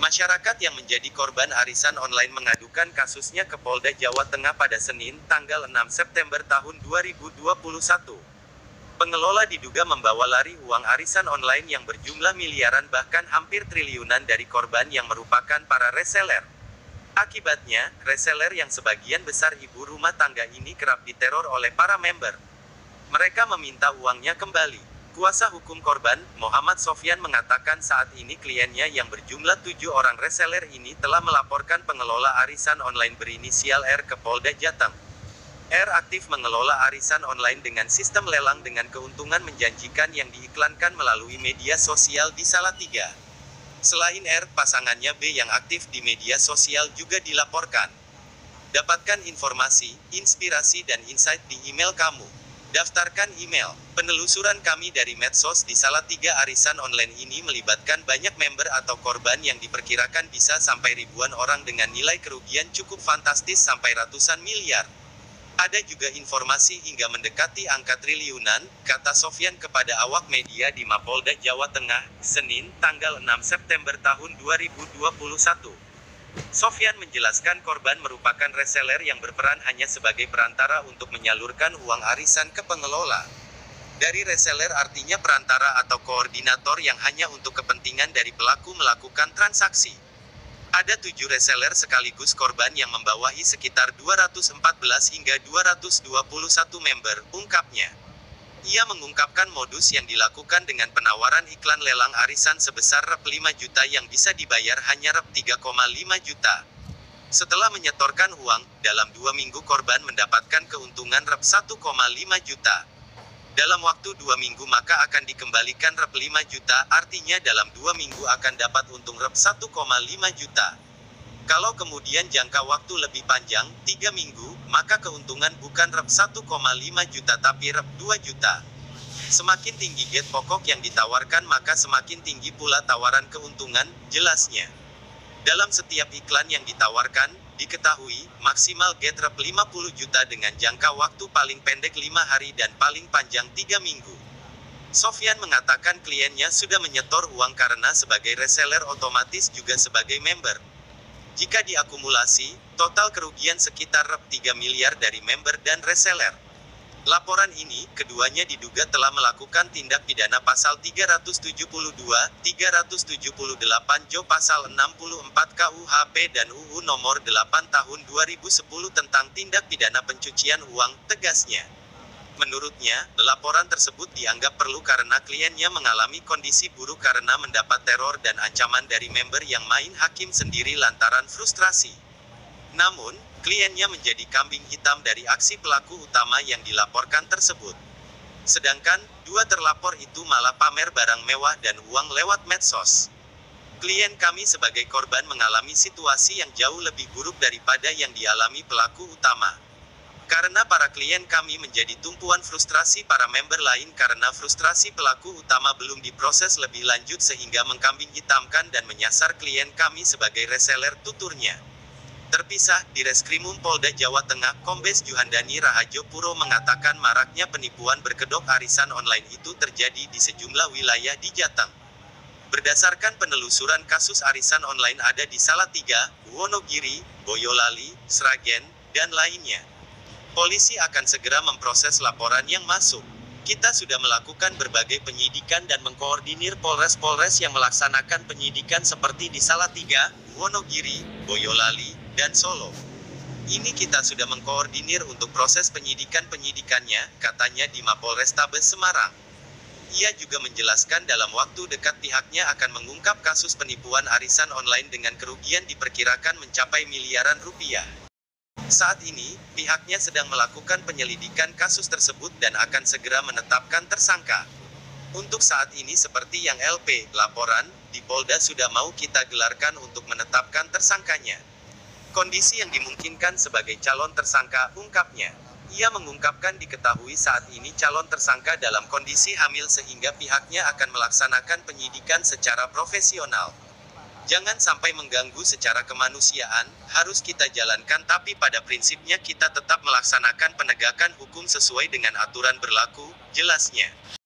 Masyarakat yang menjadi korban arisan online mengadukan kasusnya ke Polda Jawa Tengah pada Senin, tanggal 6 September tahun 2021. Pengelola diduga membawa lari uang arisan online yang berjumlah miliaran bahkan hampir triliunan dari korban yang merupakan para reseller. Akibatnya, reseller yang sebagian besar ibu rumah tangga ini kerap diteror oleh para member. Mereka meminta uangnya kembali. Kuasa hukum korban, Muhammad Sofyan mengatakan saat ini kliennya yang berjumlah 7 orang reseller ini telah melaporkan pengelola arisan online berinisial R ke Polda Jateng. R aktif mengelola arisan online dengan sistem lelang dengan keuntungan menjanjikan yang diiklankan melalui media sosial di Salatiga. Selain R, pasangannya B yang aktif di media sosial juga dilaporkan. Dapatkan informasi, inspirasi dan insight di email kamu. Daftarkan email. Penelusuran kami dari medsos di Salatiga arisan online ini melibatkan banyak member atau korban yang diperkirakan bisa sampai ribuan orang dengan nilai kerugian cukup fantastis sampai ratusan miliar. Ada juga informasi hingga mendekati angka triliunan, kata Sofyan kepada awak media di Mapolda Jawa Tengah, Senin, tanggal 6 September tahun 2021. Sofyan menjelaskan korban merupakan reseller yang berperan hanya sebagai perantara untuk menyalurkan uang arisan ke pengelola. Dari reseller artinya perantara atau koordinator yang hanya untuk kepentingan dari pelaku melakukan transaksi. Ada 7 reseller sekaligus korban yang membawahi sekitar 214 hingga 221 member, ungkapnya. Ia mengungkapkan modus yang dilakukan dengan penawaran iklan lelang arisan sebesar Rp 5 juta yang bisa dibayar hanya Rp 3,5 juta. Setelah menyetorkan uang, dalam 2 minggu korban mendapatkan keuntungan Rp 1,5 juta. Dalam waktu 2 minggu maka akan dikembalikan Rp 5 juta, artinya dalam 2 minggu akan dapat untung Rp 1,5 juta. Kalau kemudian jangka waktu lebih panjang, 3 minggu, maka keuntungan bukan Rp 1,5 juta tapi Rp 2 juta. Semakin tinggi get pokok yang ditawarkan maka semakin tinggi pula tawaran keuntungan, jelasnya. Dalam setiap iklan yang ditawarkan, diketahui, maksimal get Rp 50 juta dengan jangka waktu paling pendek 5 hari dan paling panjang 3 minggu. Sofyan mengatakan kliennya sudah menyetor uang karena sebagai reseller otomatis juga sebagai member. Jika diakumulasi, total kerugian sekitar Rp 3 miliar dari member dan reseller. Laporan ini, keduanya diduga telah melakukan tindak pidana pasal 372, 378 Jo pasal 64 KUHP dan UU nomor 8 tahun 2010 tentang tindak pidana pencucian uang, tegasnya. Menurutnya, laporan tersebut dianggap perlu karena kliennya mengalami kondisi buruk karena mendapat teror dan ancaman dari member yang main hakim sendiri lantaran frustrasi. Namun, kliennya menjadi kambing hitam dari aksi pelaku utama yang dilaporkan tersebut. Sedangkan, 2 terlapor itu malah pamer barang mewah dan uang lewat medsos. Klien kami sebagai korban mengalami situasi yang jauh lebih buruk daripada yang dialami pelaku utama. Karena para klien kami menjadi tumpuan frustrasi para member lain karena frustrasi pelaku utama belum diproses lebih lanjut sehingga mengkambing hitamkan dan menyasar klien kami sebagai reseller, tuturnya. Terpisah, di Reskrimum Polda Jawa Tengah, Kombes Juhandani Rahajo Puro mengatakan maraknya penipuan berkedok arisan online itu terjadi di sejumlah wilayah di Jateng. Berdasarkan penelusuran kasus arisan online ada di Salatiga, Wonogiri, Boyolali, Sragen, dan lainnya. Polisi akan segera memproses laporan yang masuk. Kita sudah melakukan berbagai penyidikan dan mengkoordinir polres-polres yang melaksanakan penyidikan seperti di Salatiga, Wonogiri, Boyolali, dan Solo. Ini kita sudah mengkoordinir untuk proses penyidikannya, katanya di Mapolrestabes Semarang. Ia juga menjelaskan dalam waktu dekat pihaknya akan mengungkap kasus penipuan arisan online dengan kerugian diperkirakan mencapai miliaran rupiah. Saat ini, pihaknya sedang melakukan penyelidikan kasus tersebut dan akan segera menetapkan tersangka. Untuk saat ini seperti yang LP laporan, di Polda sudah mau kita gelarkan untuk menetapkan tersangkanya. Kondisi yang dimungkinkan sebagai calon tersangka, ungkapnya. Ia mengungkapkan diketahui saat ini calon tersangka dalam kondisi hamil sehingga pihaknya akan melaksanakan penyidikan secara profesional. Jangan sampai mengganggu secara kemanusiaan, harus kita jalankan tapi pada prinsipnya kita tetap melaksanakan penegakan hukum sesuai dengan aturan berlaku, jelasnya.